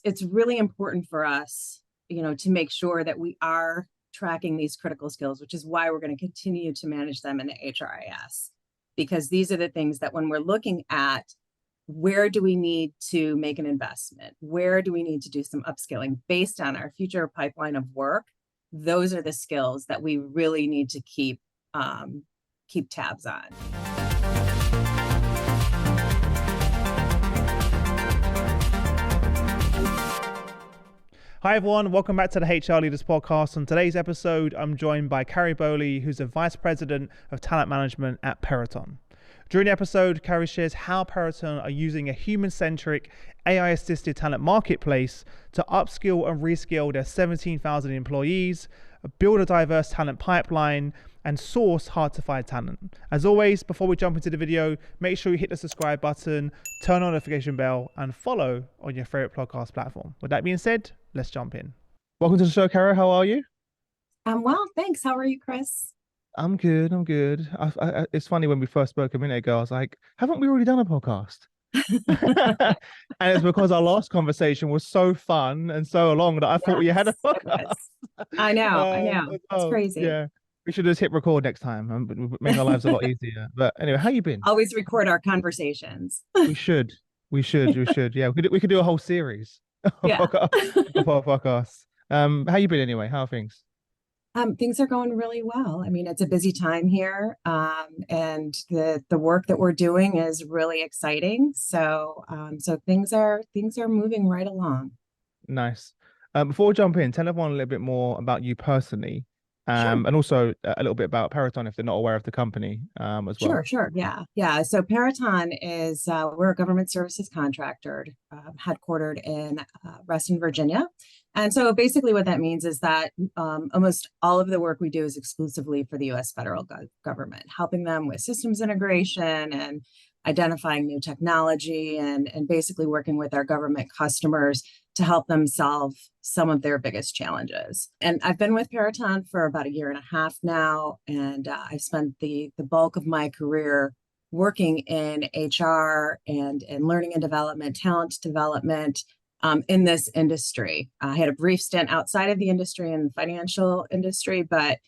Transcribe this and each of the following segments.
it's really important for us, to make sure that we are tracking these critical skills, which is why we're going to continue to manage them in the HRIS, because these are the things that when we're looking at where do we need to make an investment, where do we need to do some upskilling based on our future pipeline of work, those are the skills that we really need to keep tabs on. Hi everyone, welcome back to the HR Leaders Podcast. On today's episode, I'm joined by Cari Bohley, who's the Vice President of Talent Management at Peraton. During the episode, Cari shares how Peraton are using a human-centric, AI-assisted talent marketplace to upskill and reskill their 17,000 employees, build a diverse talent pipeline, and source hard-to-find talent. As always, before we jump into the video, make sure you hit the subscribe button, turn on the notification bell, and follow on your favorite podcast platform. With that being said, let's jump in. Welcome to the show, Cari. How are you? I'm well, thanks. How are you, Chris? I'm good. It's funny, when we first spoke a minute ago, I was like, haven't we already done a podcast? And it's because our last conversation was so fun and so long that I thought you had a podcast. I know. It's crazy. Yeah. We should just hit record next time and make our lives a lot easier. But anyway, how you been? Always record our conversations. We should. Yeah, we could do a whole series of our podcasts. How you been anyway? How are things? Things are going really well. I mean, it's a busy time here, and the work that we're doing is really exciting. So things are moving right along. Nice. Before we jump in, tell everyone a little bit more about you personally, Sure. and also a little bit about Peraton if they're not aware of the company, as well. Sure. Yeah. So Peraton is we're a government services contractor, headquartered in Reston, Virginia. And so basically what that means is that almost all of the work we do is exclusively for the U.S. federal government, helping them with systems integration and identifying new technology and basically working with our government customers to help them solve some of their biggest challenges. And I've been with Peraton for about a year and a half now, and I've spent the bulk of my career working in HR and learning and development, talent development, in this industry. I had a brief stint outside of the industry in the financial industry, but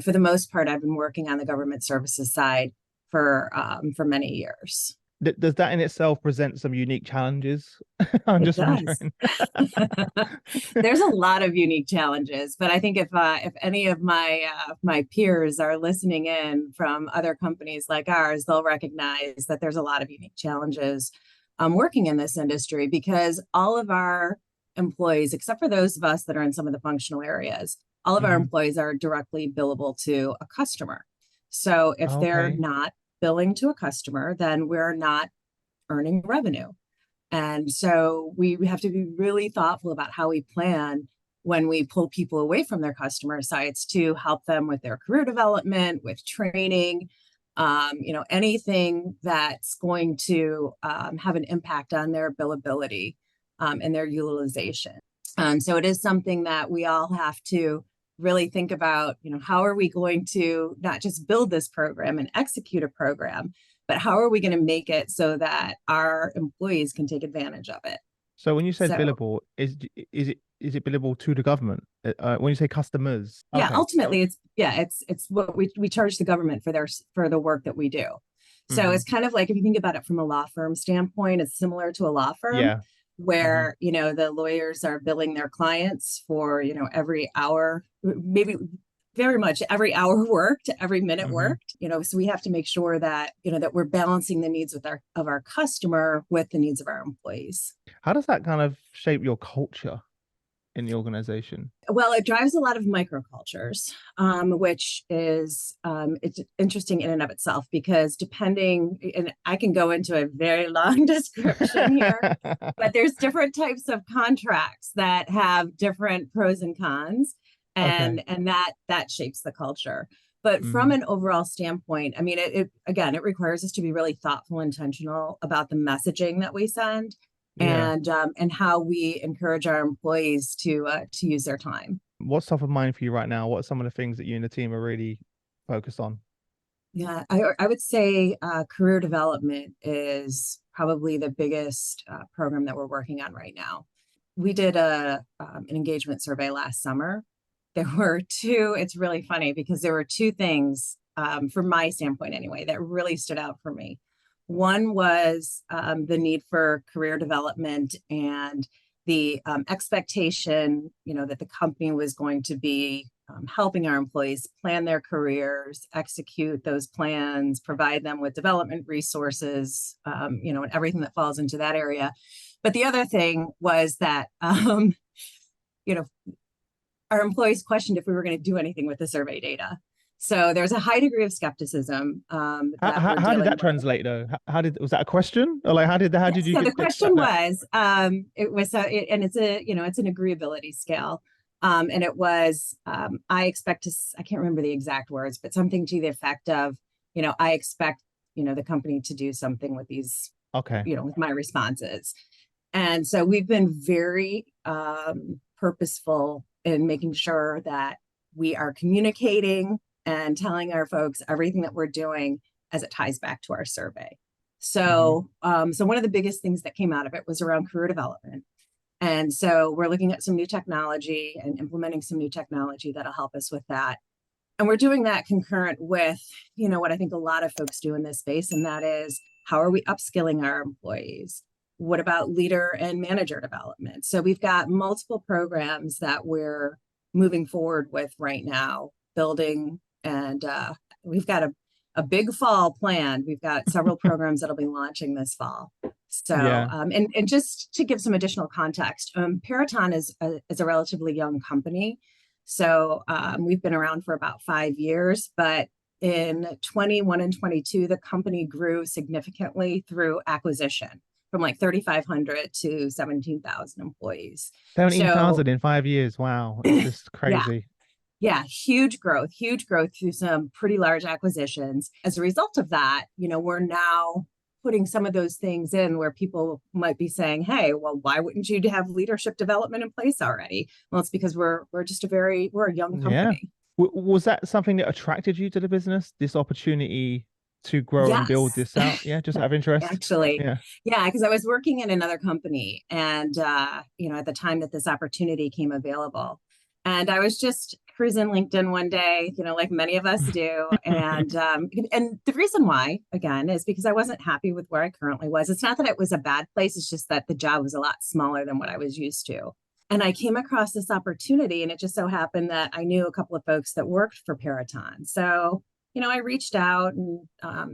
for the most part, I've been working on the government services side for many years. Does that in itself present some unique challenges? I'm just wondering. There's a lot of unique challenges, but I think if any of my peers are listening in from other companies like ours, they'll recognize that there's a lot of unique challenges working in this industry, because all of our employees, except for those of us that are in some of the functional areas, all of our employees are directly billable to a customer. So if they're not billing to a customer, then we're not earning revenue. And so we have to be really thoughtful about how we plan when we pull people away from their customer sites to help them with their career development, with training, anything that's going to have an impact on their billability and their utilization. So it is something that we all have to really think about, how are we going to not just build this program and execute a program, but how are we going to make it so that our employees can take advantage of it? So when you said billable, is it billable to the government? When you say customers? Yeah, ultimately it's what we charge the government for the work that we do. So it's kind of like, if you think about it from a law firm standpoint, it's similar to a law firm. Where the lawyers are billing their clients for every hour, maybe very much every hour worked, every minute worked. So we have to make sure that that we're balancing the needs of our customer with the needs of our employees. How does that kind of shape your culture in the organization? Well, it drives a lot of microcultures, which is it's interesting in and of itself, because depending, and I can go into a very long description here, but there's different types of contracts that have different pros and cons, and that shapes the culture. But from an overall standpoint, I mean, it requires us to be really thoughtful, intentional about the messaging that we send. And how we encourage our employees to use their time. What's top of mind for you right now? What are some of the things that you and the team are really focused on? Yeah, I would say career development is probably the biggest program that we're working on right now. we did an engagement survey last summer. There were two, it's really funny because there were two things, from my standpoint anyway, that really stood out for me. One was the need for career development and the expectation, that the company was going to be helping our employees plan their careers, execute those plans, provide them with development resources, and everything that falls into that area. But the other thing was that, our employees questioned if we were going to do anything with the survey data. So there's a high degree of skepticism that we're How did dealing that with. translate though? Was that a question, or like how did you So the get question that? was, and it's it's an agreeability scale. And it was, I expect to, I can't remember the exact words, but something to the effect of, I expect, the company to do something with these, Okay. with my responses. And so we've been very purposeful in making sure that we are communicating and telling our folks everything that we're doing as it ties back to our survey. So, so one of the biggest things that came out of it was around career development. And so we're looking at some new technology and implementing some new technology that'll help us with that. And we're doing that concurrent with, what I think a lot of folks do in this space, and that is, how are we upskilling our employees? What about leader and manager development? So we've got multiple programs that we're moving forward with right now, building, and we've got a big fall planned. We've got several programs that'll be launching this fall. So, Yeah. And just to give some additional context, Peraton is a relatively young company. So we've been around for about 5 years, but in 21 and 22, the company grew significantly through acquisition from like 3,500 to 17,000 employees. 17,000 So in 5 years. Wow. It's just yeah, crazy. yeah, huge growth through some pretty large acquisitions. As a result of that, we're now putting some of those things in where people might be saying, hey, well, why wouldn't you have leadership development in place already? Well, it's because we're a young Yeah. company. Was that something that attracted you to the business, this opportunity to grow and build Yes, this out? Yeah, just out of interest. actually. Yeah. Yeah, because I was working in another company and, at the time that this opportunity came available. And I was just cruising LinkedIn one day, like many of us do. And the reason why, again, is because I wasn't happy with where I currently was. It's not that it was a bad place. It's just that the job was a lot smaller than what I was used to. And I came across this opportunity, and it just so happened that I knew a couple of folks that worked for Peraton. So, I reached out and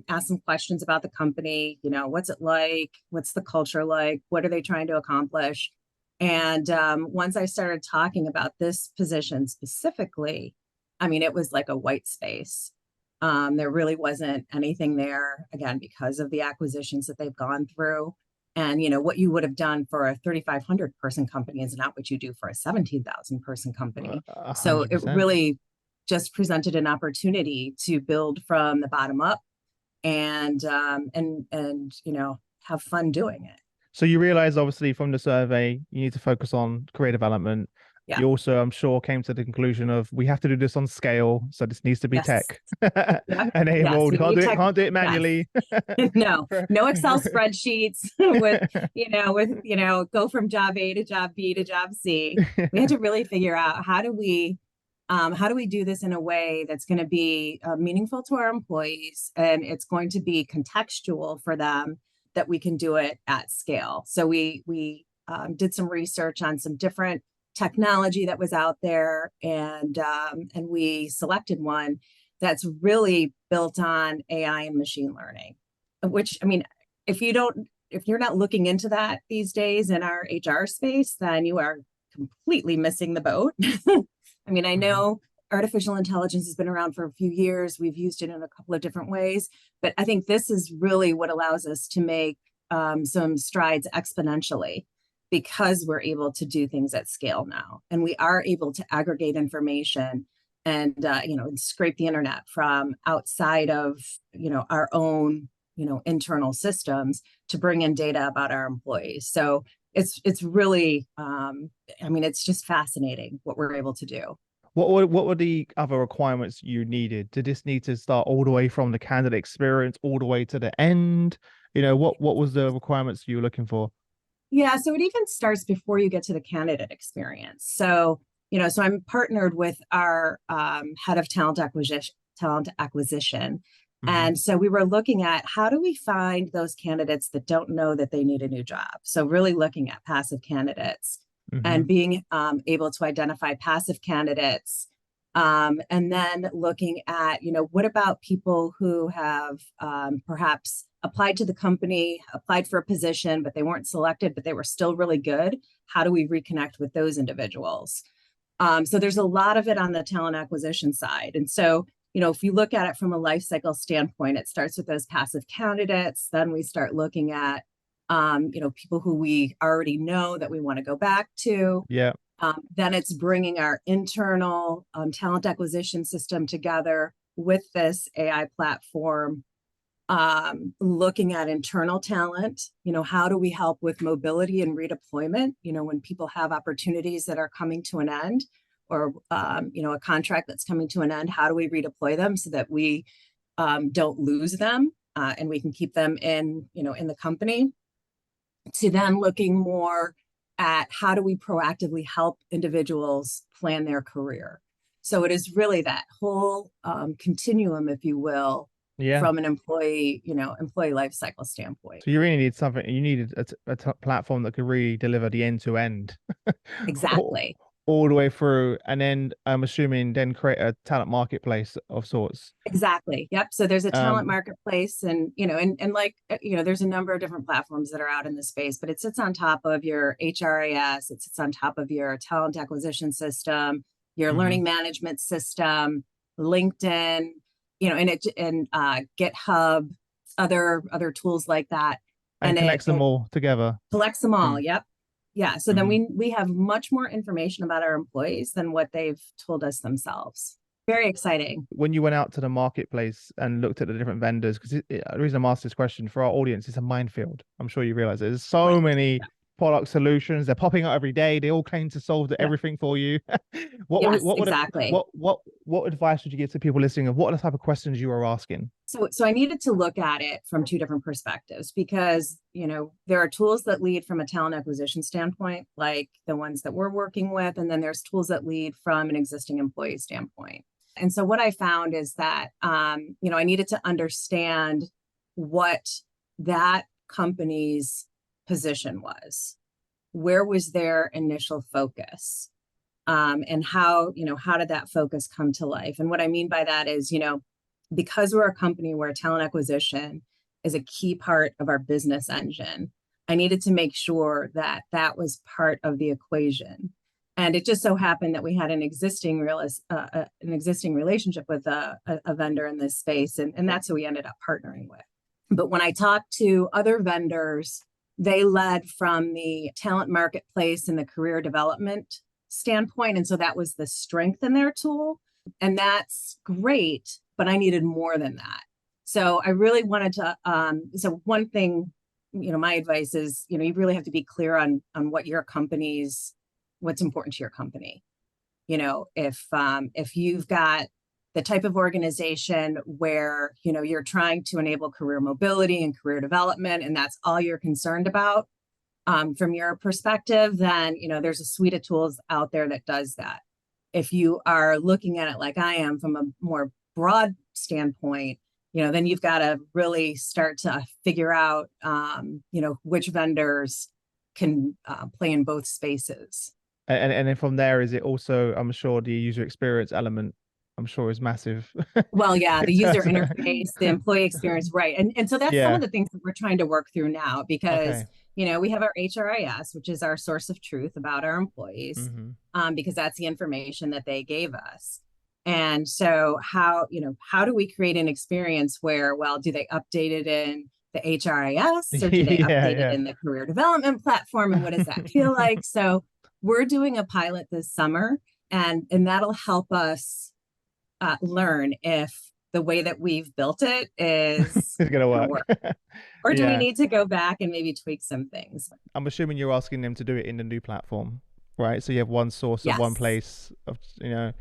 asked some questions about the company. What's it like? What's the culture like? What are they trying to accomplish? And once I started talking about this position specifically, I mean, it was like a white space. There really wasn't anything there, again, because of the acquisitions that they've gone through. And, what you would have done for a 3,500 person company is not what you do for a 17,000 person company. So it 100%. really just presented an opportunity to build from the bottom up and have fun doing it. So you realize, obviously, from the survey, you need to focus on career development. Yeah. You also, I'm sure, came to the conclusion of we have to do this on scale, so this needs to be Yes. tech Yeah. enabled. Yes. Can't do it Yes. manually. No Excel spreadsheets with go from job A to job B to job C. We had to really figure out how do we do this in a way that's going to be meaningful to our employees, and it's going to be contextual for them, that we can do it at scale. So we did some research on some different technology that was out there, and we selected one that's really built on AI and machine learning. Which, I mean, if you're not looking into that these days in our HR space, then you are completely missing the boat. I mean, I know artificial intelligence has been around for a few years. We've used it in a couple of different ways, but I think this is really what allows us to make some strides exponentially, because we're able to do things at scale now, and we are able to aggregate information and scrape the internet from outside of our own internal systems to bring in data about our employees. So it's really it's just fascinating what we're able to do. What were the other requirements you needed? Did this need to start all the way from the candidate experience all the way to the end? What was the requirements you were looking for? Yeah, so it even starts before you get to the candidate experience. So, so I'm partnered with our head of talent acquisition. Hmm. And so we were looking at how do we find those candidates that don't know that they need a new job? So really looking at passive candidates Hmm. and being able to identify passive candidates. And then looking at, what about people who have perhaps applied to the company, applied for a position, but they weren't selected, but they were still really good? How do we reconnect with those individuals? So there's a lot of it on the talent acquisition side. And so, if you look at it from a life cycle standpoint, it starts with those passive candidates. Then we start looking at, people who we already know that we want to go back to. Yeah. Then it's bringing our internal talent acquisition system together with this AI platform, looking at internal talent. How do we help with mobility and redeployment? When people have opportunities that are coming to an end, or a contract that's coming to an end, how do we redeploy them so that we don't lose them, and we can keep them in the company? To then looking more at how do we proactively help individuals plan their career. So it is really that whole continuum, if you will, Yeah. from an employee life cycle standpoint. So you really need something. You needed a platform that could really deliver the end to end, all, Exactly. all the way through, and then I'm assuming then create a talent marketplace of sorts. Exactly. Yep. So there's a talent Um, marketplace, and and like there's a number of different platforms that are out in the space, but it sits on top of your HRIS, it sits on top of your talent acquisition system, your mhm. learning management system, LinkedIn, and GitHub, other tools like that, And and it connects them it all together. collects them all. Mm, Yep. Yeah. So then mhm. we have much more information about our employees than what they've told us themselves. Very exciting. When you went out to the marketplace and looked at the different vendors, because the reason I'm asking this question for our audience, it's a minefield. I'm sure you realize there's so Right. many product solutions. They're popping out every day. They all claim to solve Yeah. everything for you. Yes, exactly. What advice would you give to people listening, of what are the type of questions you are asking? So I needed to look at it from two different perspectives, because, there are tools that lead from a talent acquisition standpoint, like the ones that we're working with, and then there's tools that lead from an existing employee standpoint. And so what I found is that, I needed to understand what that company's position was. Where was their initial focus? And how did that focus come to life? And what I mean by that is, because we're a company where talent acquisition is a key part of our business engine, I needed to make sure that that was part of the equation. And it just so happened that we had an existing relationship with a vendor in this space, and that's who we ended up partnering with. But when I talked to other vendors, they led from the talent marketplace and the career development standpoint. And so that was the strength in their tool. And that's great, but I needed more than that. So I really wanted to, so one thing, my advice is, you really have to be clear on what your company's, what's important to your company. If you've got the type of organization where, you're trying to enable career mobility and career development, and that's all you're concerned about, from your perspective, then there's a suite of tools out there that does that. If you are looking at it like I am from a more broad standpoint, then you've got to really start to figure out, which vendors can play in both spaces. And then from there, is it also, I'm sure the user experience element, I'm sure is massive. Well, yeah, In the user terms of- interface, the employee experience, right. And so that's some of Yeah. the things that we're trying to work through now, because, Okay. we have our HRIS, which is our source of truth about our employees, Hmm. because that's the information that they gave us. And so how do we create an experience where, well, do they update it in the HRIS, or do they Yeah, update it yeah. in the career development platform? And what does that feel like? So we're doing a pilot this summer, and that'll help us learn if the way that we've built it is It's gonna going to work. work, or do we Yeah. need to go back and maybe tweak some things? I'm assuming you're asking them to do it in the new platform, right? So you have one source of one Yes. place of, yeah,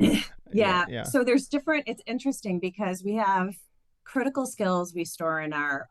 Yeah. yeah. So there's different, it's interesting because we have critical skills we store in our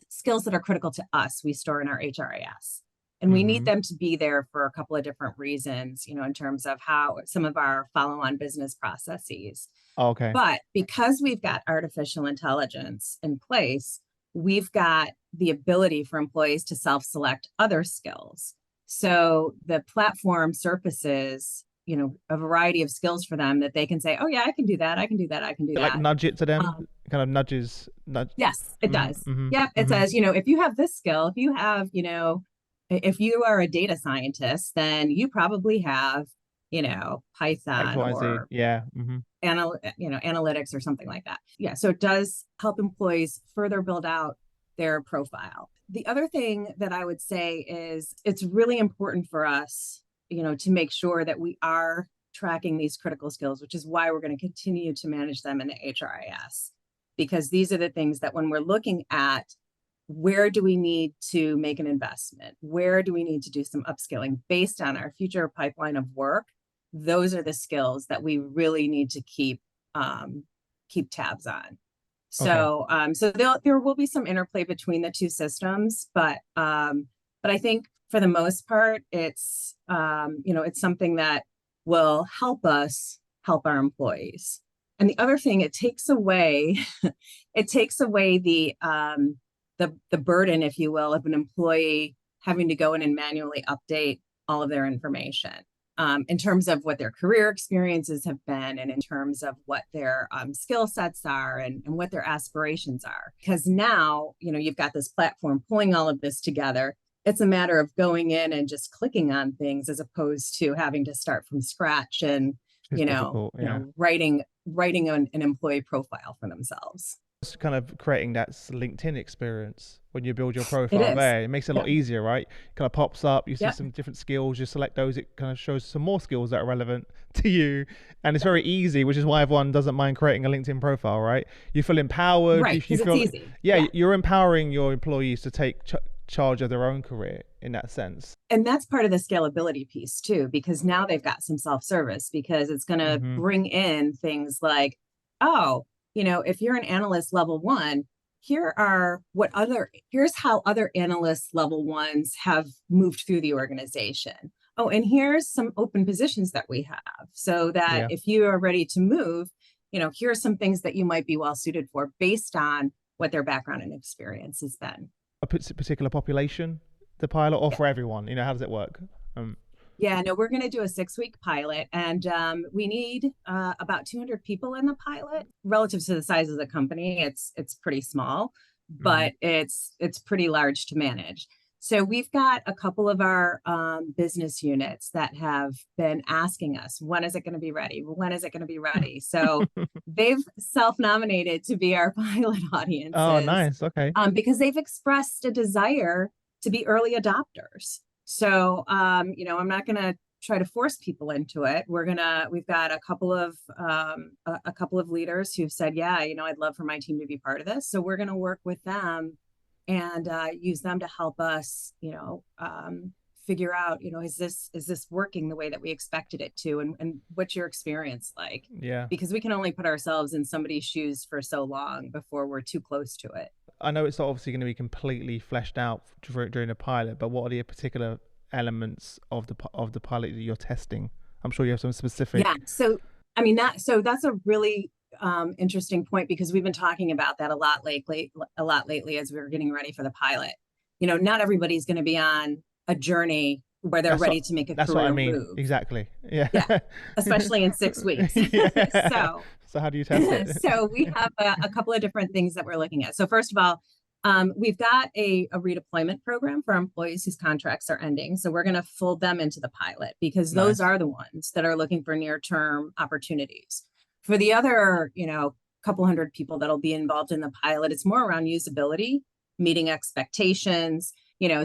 skills that are critical to us, we store in our HRIS. And we need them to be there for a couple of different reasons, in terms of how some of our follow-on business processes. Okay. But because we've got artificial intelligence in place, we've got the ability for employees to self-select other skills. So the platform surfaces, a variety of skills for them that they can say, oh yeah, I can do that. I can do that. I can do that. Like nudge it to them, kind of nudges. Yes, it does. Yep. It says, if you have this skill, if you have, if you are a data scientist, then you probably have, Python X, Y, Z. or Yeah. analytics or something like that. Yeah. So it does help employees further build out their profile. The other thing that I would say is it's really important for us, to make sure that we are tracking these critical skills, which is why we're going to continue to manage them in the HRIS, because these are the things that when we're looking at where do we need to make an investment, where do we need to do some upskilling based on our future pipeline of work, those are the skills that we really need to keep tabs on. So, so there will be some interplay between the two systems, but I think for the most part, it's it's something that will help us help our employees. And the other thing, it takes away the burden, if you will, of an employee having to go in and manually update all of their information. In terms of what their career experiences have been and in terms of what their skill sets are and what their aspirations are. Because now, you've got this platform pulling all of this together. It's a matter of going in and just clicking on things as opposed to having to start from scratch and, writing an employee profile for themselves. It's kind of creating that LinkedIn experience when you build your profile there. It makes it a lot easier, right? It kind of pops up, you see some different skills, you select those, it kind of shows some more skills that are relevant to you. And it's very easy, which is why everyone doesn't mind creating a LinkedIn profile, right? You feel empowered. Right, because it's easy. Yeah, you're empowering your employees to take charge of their own career in that sense. And that's part of the scalability piece too, because now they've got some self-service, because it's going to bring in things like, if you're an analyst level 1, here's how other analysts level 1s have moved through the organization. Oh, and here's some open positions that we have, so that if you are ready to move, here are some things that you might be well suited for based on what their background and experience has been. A particular population, the pilot, or for everyone? How does it work? Yeah, no, we're going to do a 6-week pilot, and we need about 200 people in the pilot. Relative to the size of the company, it's pretty small, but it's pretty large to manage. So we've got a couple of our business units that have been asking us, when is it going to be ready? When is it going to be ready? So they've self-nominated to be our pilot audiences. Oh, nice. Okay. Because they've expressed a desire to be early adopters. So, I'm not going to try to force people into it. We've got a couple of leaders who've said, yeah, I'd love for my team to be part of this. So we're going to work with them and use them to help us, figure out, is this working the way that we expected it to? And what's your experience like? Yeah. Because we can only put ourselves in somebody's shoes for so long before we're too close to it. I know it's obviously going to be completely fleshed out during the pilot, but what are the particular elements of the pilot that you're testing? I'm sure you have some specific. Yeah. So, that's a really interesting point, because we've been talking about that a lot lately as we were getting ready for the pilot. Not everybody's going to be on a journey where they're ready to make a career move. Exactly. Yeah. Especially in 6 weeks. So how do you test it? So we have a couple of different things that we're looking at. So first of all, we've got a redeployment program for employees whose contracts are ending. So we're going to fold them into the pilot, because those are the ones that are looking for near-term opportunities. For the other, couple hundred people that'll be involved in the pilot, it's more around usability, meeting expectations.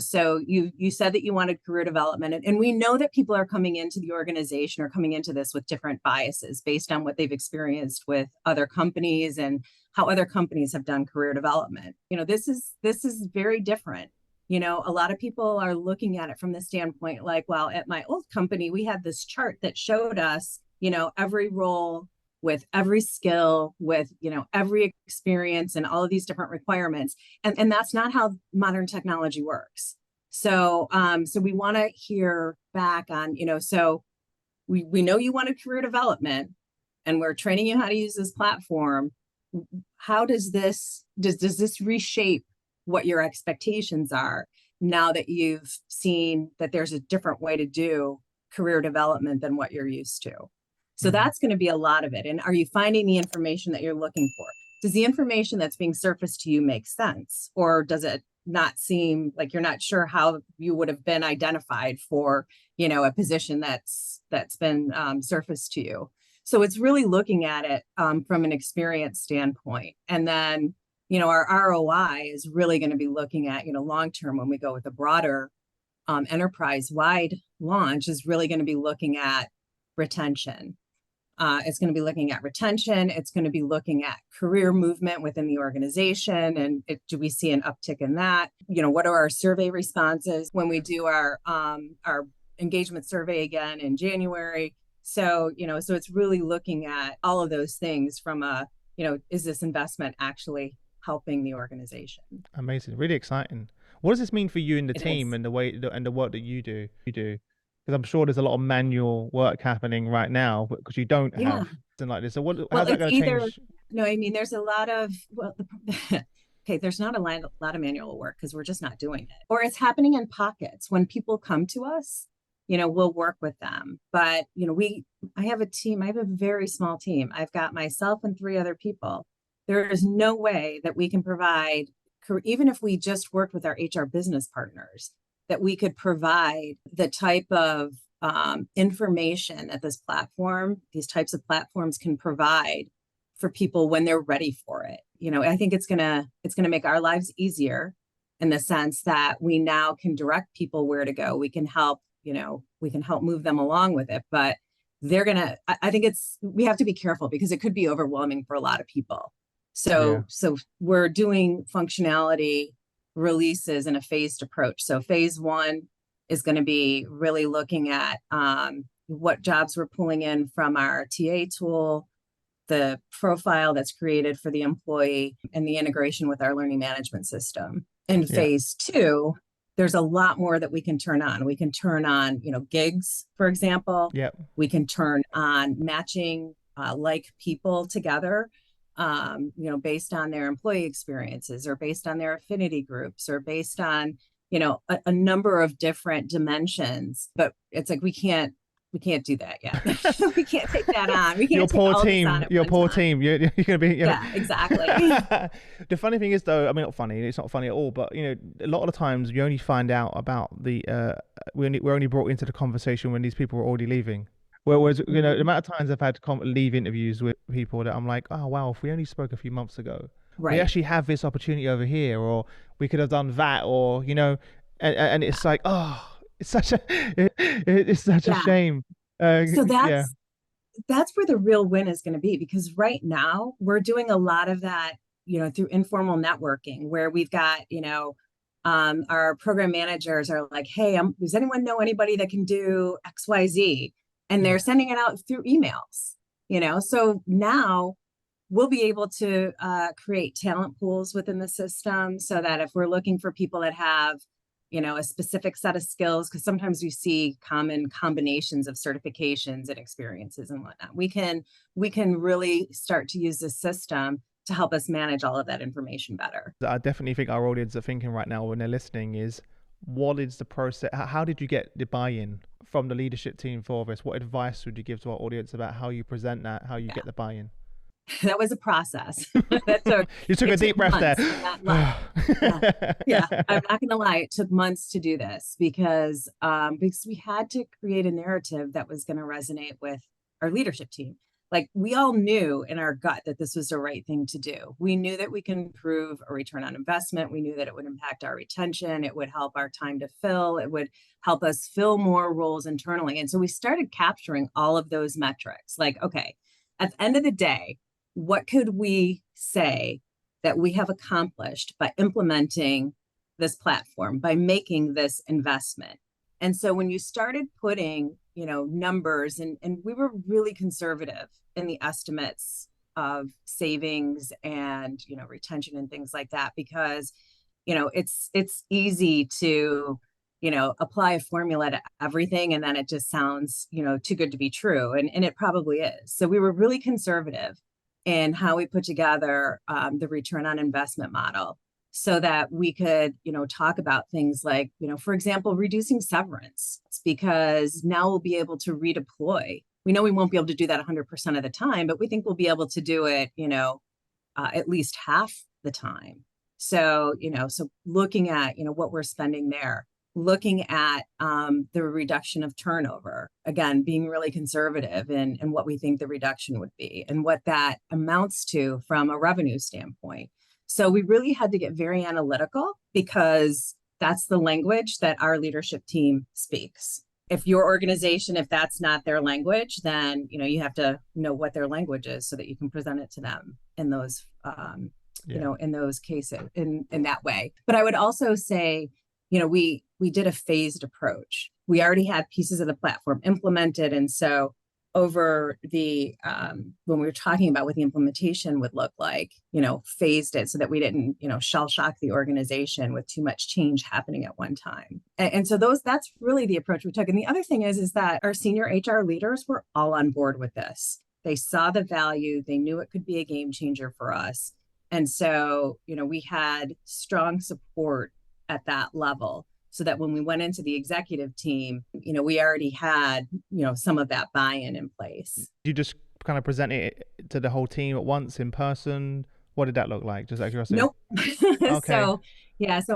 So you said that you wanted career development, and we know that people are coming into the organization or coming into this with different biases based on what they've experienced with other companies and how other companies have done career development. This is very different. A lot of people are looking at it from the standpoint like, well, at my old company, we had this chart that showed us, every role with every skill, with, every experience and all of these different requirements. And that's not how modern technology works. So we want to hear back on, so we know you want a career development and we're training you how to use this platform. How does this reshape what your expectations are now that you've seen that there's a different way to do career development than what you're used to? So that's going to be a lot of it. And are you finding the information that you're looking for? Does the information that's being surfaced to you make sense? Or does it not seem like you're not sure how you would have been identified for, a position that's been surfaced to you? So it's really looking at it from an experience standpoint. And then, our ROI is really going to be looking at, long-term when we go with a broader enterprise-wide launch is really going to be looking at retention. It's going to be looking at retention. It's going to be looking at career movement within the organization. And do we see an uptick in that? What are our survey responses when we do our engagement survey again in January? So it's really looking at all of those things from is this investment actually helping the organization? Amazing. Really exciting. What does this mean for you and the team is. and the work that you do? Because I'm sure there's a lot of manual work happening right now because you don't have something like this. So how's that going to change? No, I mean, there's a lot of, okay, there's not a lot of manual work because we're just not doing it. Or it's happening in pockets. When people come to us, we'll work with them. But, I have a team. I have a very small team. I've got myself and 3 other people. There is no way that we can provide, even if we just worked with our HR business partners, that we could provide the type of information that these types of platforms can provide for people when they're ready for it. I think it's gonna make our lives easier in the sense that we now can direct people where to go. We can help move them along with it, but I think we have to be careful because it could be overwhelming for a lot of people. So we're doing functionality releases in a phased approach. So phase 1 is going to be really looking at what jobs we're pulling in from our TA tool, the profile that's created for the employee, and the integration with our learning management system. In phase 2, there's a lot more that we can turn on. We can turn on, gigs, for example. We can turn on matching like people together. Based on their employee experiences or based on their affinity groups or based on, a number of different dimensions. But it's like, we can't do that yet. We can't take that on. We can't your poor team. You're going to be. Yeah, exactly. The funny thing is, though, I mean, not funny. It's not funny at all. But a lot of the times you only find out about we're only brought into the conversation when these people are already leaving. Whereas, the amount of times I've had leave interviews with people that I'm like, oh, wow, if we only spoke a few months ago, we actually have this opportunity over here, or we could have done that, or, and it's like, oh, it's such a shame. So that's where the real win is going to be, because right now we're doing a lot of that, through informal networking where we've got, our program managers are like, hey, does anyone know anybody that can do XYZ? And they're sending it out through emails, so now we'll be able to create talent pools within the system so that if we're looking for people that have, a specific set of skills, because sometimes we see common combinations of certifications and experiences and whatnot, we can really start to use this system to help us manage all of that information better. I definitely think our audience are thinking right now when they're listening is, what is the process? How did you get the buy-in from the leadership team for this? What advice would you give to our audience about how you present that, how you get the buy-in? That was a process. You took a deep breath there. Yeah. I'm not going to lie. It took months to do this because we had to create a narrative that was going to resonate with our leadership team. Like, we all knew in our gut that this was the right thing to do. We knew that we can improve a return on investment. We knew that it would impact our retention. It would help our time to fill. It would help us fill more roles internally. And so we started capturing all of those metrics. Like, okay, at the end of the day, what could we say that we have accomplished by implementing this platform, by making this investment? And so when you started putting, numbers, and we were really conservative in the estimates of savings and, retention and things like that, because, it's easy to apply a formula to everything and then it just sounds, too good to be true. And it probably is. So we were really conservative in how we put together the return on investment model so that we could, talk about things like, for example, reducing severance, because now we'll be able to redeploy. We know we won't be able to do that 100% of the time, but we think we'll be able to do it, at least half the time. So, so looking at, what we're spending there, looking at the reduction of turnover, again, being really conservative in what we think the reduction would be and what that amounts to from a revenue standpoint. So we really had to get very analytical because that's the language that our leadership team speaks. If your organization, if that's not their language, then, you have to know what their language is so that you can present it to them in those, in those cases, in that way. But I would also say, we did a phased approach. We already had pieces of the platform implemented. And so over the, when we were talking about what the implementation would look like, phased it so that we didn't, shell shock the organization with too much change happening at one time. And so that's really the approach we took. And the other thing is that our senior HR leaders were all on board with this. They saw the value, they knew it could be a game changer for us. And so, we had strong support at that level so that when we went into the executive team, we already had, some of that buy-in in place. You just kind of present it to the whole team at once in person? What did that look like? Just out of curiosity. Nope. Okay. So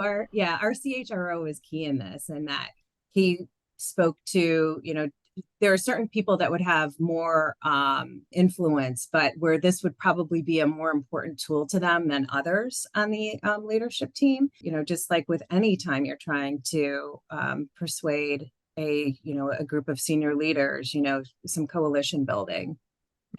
our CHRO is key in this, and that he spoke to, there are certain people that would have more influence, but where this would probably be a more important tool to them than others on the leadership team. Just like with any time you're trying to persuade a group of senior leaders, some coalition building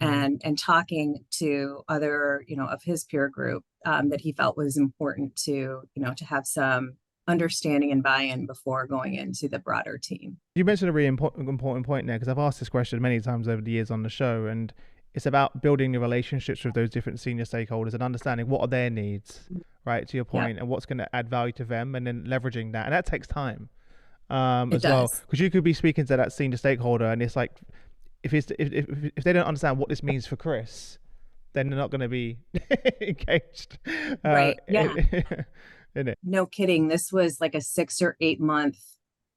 and talking to other, of his peer group that he felt was important to have some understanding and buy-in before going into the broader team. You mentioned a really important point there, because I've asked this question many times over the years on the show, and it's about building the relationships with those different senior stakeholders and understanding what are their needs, right, to your point, and what's going to add value to them, and then leveraging that. And that takes time as well, because you could be speaking to that senior stakeholder and it's like, if they don't understand what this means for Chris, then they're not going to be engaged. Right. Yeah. Isn't it? No kidding. This was like a 6 or 8 month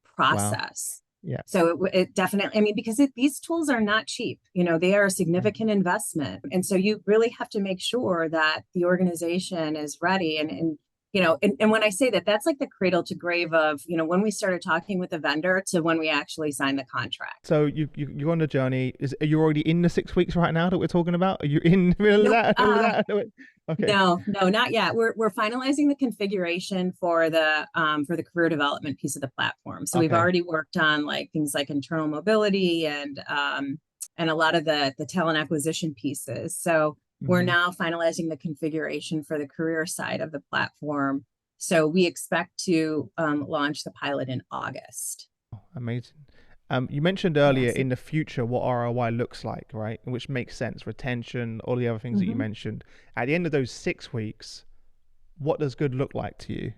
process. Wow. Yeah. So it definitely, because these tools are not cheap. They are a significant investment. And so you really have to make sure that the organization is ready. And when I say that, that's like the cradle to grave of, when we started talking with the vendor to when we actually signed the contract. So you're on the journey. Are you already in the 6 weeks right now that we're talking about? Are you in the middle of that? Okay. No, not yet. We're finalizing the configuration for the career development piece of the platform. So we've already worked on things like internal mobility and a lot of the talent acquisition pieces. So we're now finalizing the configuration for the career side of the platform. So we expect to launch the pilot in August. Oh, amazing. You mentioned earlier in the future what ROI looks like, right? Which makes sense, retention, all the other things that you mentioned. At the end of those 6 weeks, what does good look like to you?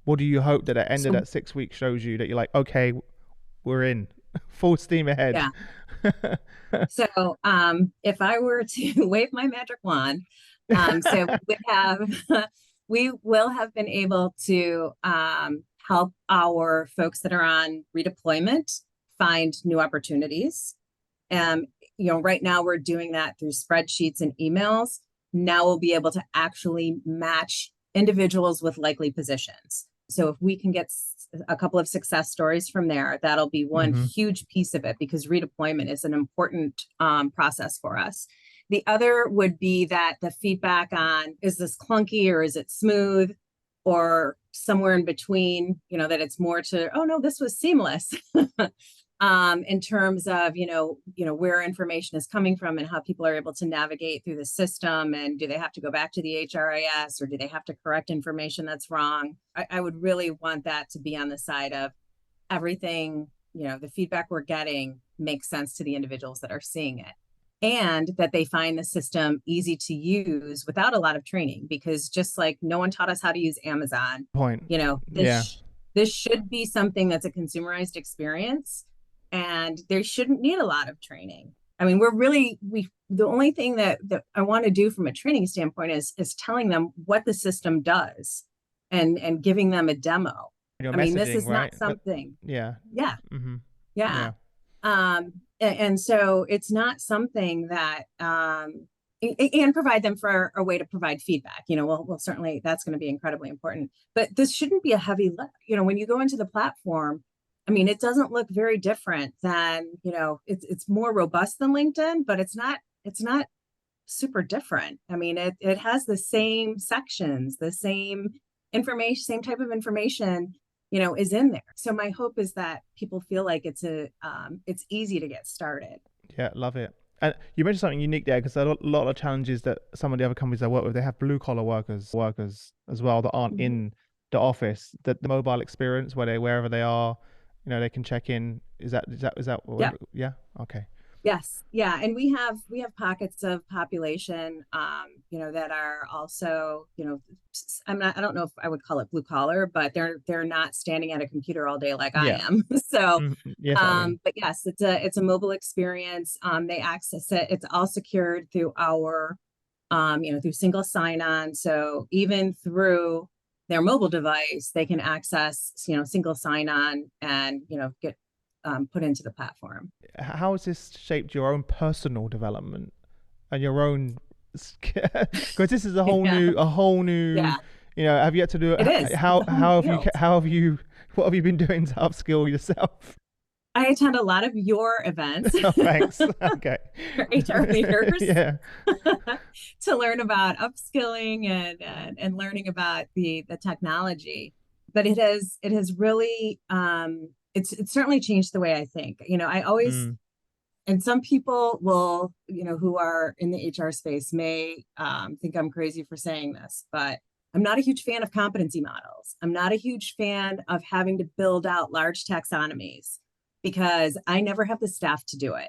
What do you hope that at the end of that 6 weeks shows you that you're like, okay, we're in full steam ahead? Yeah. So if I were to wave my magic wand, so we will have been able to help our folks that are on redeployment find new opportunities. Right now we're doing that through spreadsheets and emails. Now we'll be able to actually match individuals with likely positions. So if we can get a couple of success stories from there, that'll be one huge piece of it, because redeployment is an important process for us. The other would be that the feedback on, is this clunky or is it smooth or somewhere in between, that it's more to, oh no, this was seamless. In terms of, where information is coming from and how people are able to navigate through the system, and do they have to go back to the HRIS or do they have to correct information that's wrong? I would really want that to be on the side of everything, the feedback we're getting makes sense to the individuals that are seeing it, and that they find the system easy to use without a lot of training, because just like no one taught us how to use Amazon, This should be something that's a consumerized experience, and there shouldn't need a lot of training. I mean, the only thing that I want to do from a training standpoint is telling them what the system does and giving them a demo. Your I mean, this messaging, is not right? something. Yeah. Yeah, Mm-hmm. yeah. Yeah. And so it's not something that and provide them for a way to provide feedback. We'll certainly, that's going to be incredibly important. But this shouldn't be a heavy lift. When you go into the platform, I mean, it doesn't look very different than, it's more robust than LinkedIn, but it's not super different. I mean, it has the same sections, the same information, same type of information, is in there. So my hope is that people feel like it's easy to get started. Yeah, love it. And you mentioned something unique there, because a lot of challenges that some of the other companies I work with, they have blue collar workers as well that aren't Mhm. in the office. That the mobile experience where wherever they are, they can check in. Is that Yep. yeah? Okay. Yes. Yeah. And we have pockets of population, that are also, I don't know if I would call it blue collar, but they're not standing at a computer all day like I Yeah. am. So, Yes, I mean. but yes, it's a mobile experience. They access it. It's all secured through our, through single sign-on. So even through their mobile device, they can access, single sign-on and, get put into the platform. How has this shaped your own personal development and your own? Because this is Yeah. a whole new. Yeah. Have you had to do It is. It's a whole new field. how have you what have you been doing to upskill yourself? I attend a lot of your events Oh, thanks. Okay. for HR leaders Yeah. to learn about upskilling and learning about the technology. But it has really it's certainly changed the way I think. I always, Mm, and some people will, who are in the HR space may think I'm crazy for saying this, but I'm not a huge fan of competency models. I'm not a huge fan of having to build out large taxonomies because I never have the staff to do it.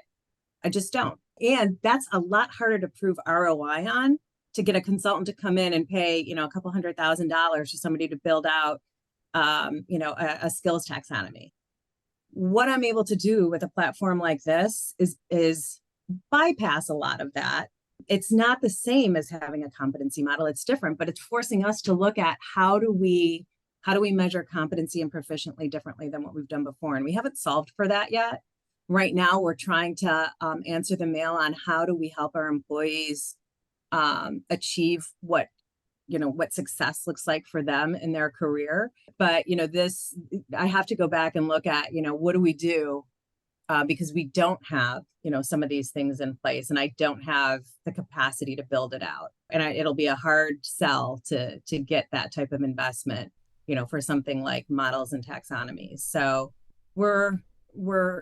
I just don't. And that's a lot harder to prove ROI on, to get a consultant to come in and pay, a couple $100,000 for somebody to build out, a skills taxonomy. What I'm able to do with a platform like this is bypass a lot of that. It's not the same as having a competency model. It's different, but it's forcing us to look at how do we measure competency and proficiently differently than what we've done before. And we haven't solved for that yet. Right now, we're trying to answer the mail on how do we help our employees achieve what success looks like for them in their career. But this, I have to go back and look at what do we do, because we don't have some of these things in place, and I don't have the capacity to build it out, and it'll be a hard sell to get that type of investment for something like models and taxonomies. So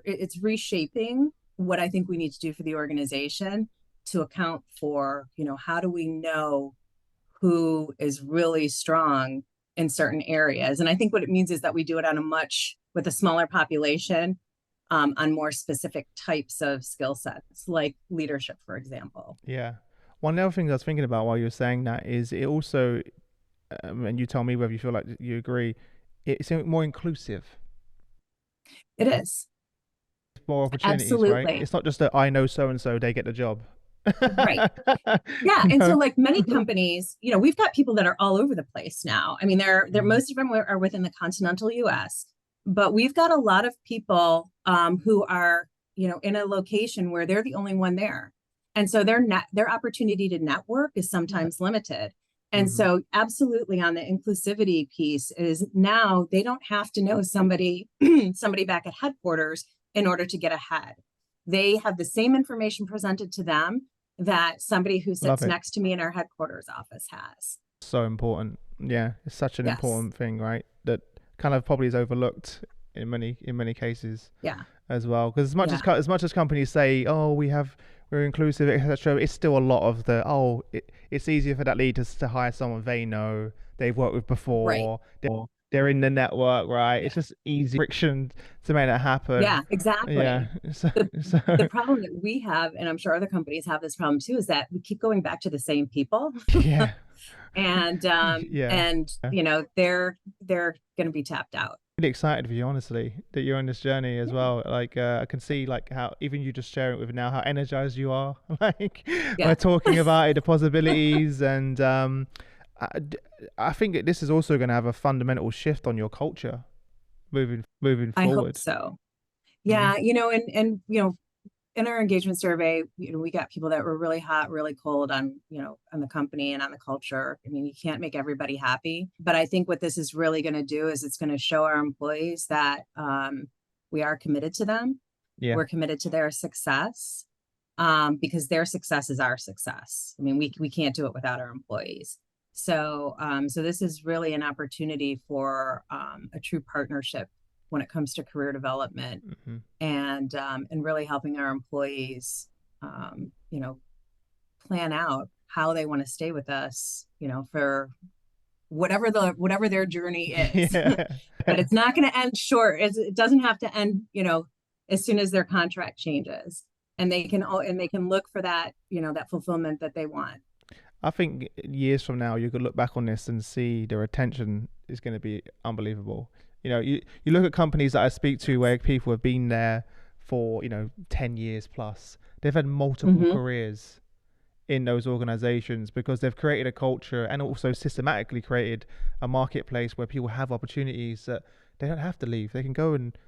it's reshaping what I think we need to do for the organization to account for how do we know who is really strong in certain areas. And I think what it means is that we do it with a smaller population, on more specific types of skill sets, like leadership, for example. yeah. One other thing I was thinking about while you were saying that is it also, and you tell me whether you feel like you agree, it's more inclusive, It is. more opportunities, right? Absolutely. It's not just that I know so and so, they get the job. Right. Yeah. You And so know? like many companies, we've got people that are all over the place now. I mean, they're Mhm. most of them are within the continental US, but we've got a lot of people who are, in a location where they're the only one there. And so their opportunity to network is sometimes limited. And Mhm. so absolutely, on the inclusivity piece, is now they don't have to know somebody somebody back at headquarters in order to get ahead. They have the same information presented to them that somebody who Love sits it. next to me in our headquarters office has. So important. Yeah, it's such an Yes. important thing, right? That kind of probably is overlooked in many cases Yeah. as well. Because Yeah. as much as companies say, "Oh, we're inclusive," etc., it's still a lot of the it's easier for that leader to hire someone they know they've worked with Right. before. They're in the network, right? It's Yeah. just easy friction to make that happen. Yeah, exactly. Yeah. So, The so the problem that we have, and I'm sure other companies have this problem too, is that we keep going back to the same people. yeah, and yeah. they're going to be tapped out. Really excited for you, honestly, that you're on this journey as well. Like I can see like how even you just sharing it with now how energized you are. Like Yeah. we're talking about it, the possibilities, and I, d- I think this is also going to have a fundamental shift on your culture moving I hope forward. so. Mm. Yeah, and in our engagement survey, we got people that were really hot, really cold on the company and on the culture. I mean, you can't make everybody happy, but I think what this is really going to do is it's going to show our employees that we are committed to them. Yeah, We're committed to their success, because their success is our success. I mean, we can't do it without our employees. So this is really an opportunity for a true partnership when it comes to career development, hmm and really helping our employees, plan out how they want to stay with us, for whatever their journey is. yeah. But it's not going to end short. It doesn't have to end, as soon as their contract changes, and they can look for that, that fulfillment that they want. I think years from now, you could look back on this and see the retention is going to be unbelievable. You look at companies that I speak to where people have been there for, 10 years plus. They've had multiple Mm-hmm. careers in those organizations because they've created a culture and also systematically created a marketplace where people have opportunities that they don't have to leave. They can go and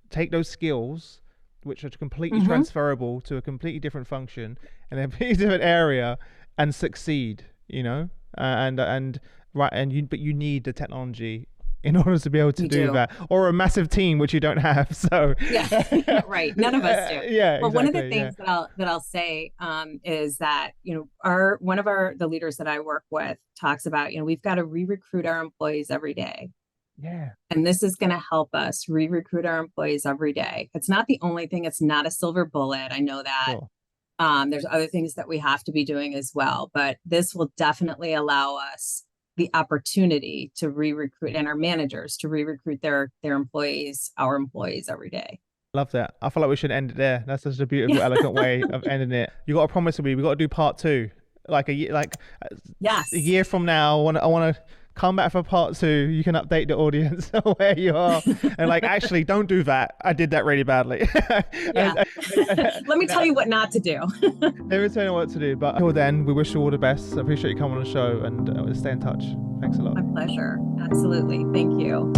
take those skills, which are completely Mm-hmm. transferable to a completely different function in a completely different area, and succeed. And right, but you need the technology in order to be able to We do do. that, or a massive team which you don't have. So Yeah, right. None of us do. yeah, Well, one of the exactly. Yeah, things that I'll say, is that, our one of the leaders that I work with talks about, we've got to re-recruit our employees every day. yeah, And this is going to help us re-recruit our employees every day. It's not the only thing. It's not a silver bullet. I know that. sure. There's other things that we have to be doing as well, but this will definitely allow us the opportunity to re-recruit, and our managers to re-recruit their employees, our employees every day. Love that. I feel like we should end it there. That's such a beautiful, Yeah. elegant way of ending it. You got to promise me we got to do part two, like a Yes. year from now. I want to come back for part two. You can update the audience on where you are, and like actually don't do that. I did that really badly. Yeah. Let me tell you what not to do. Let me tell you what to do. But until then, we wish you all the best. I appreciate you coming on the show, and we'll stay in touch. Thanks a lot. My pleasure. Absolutely. Thank you.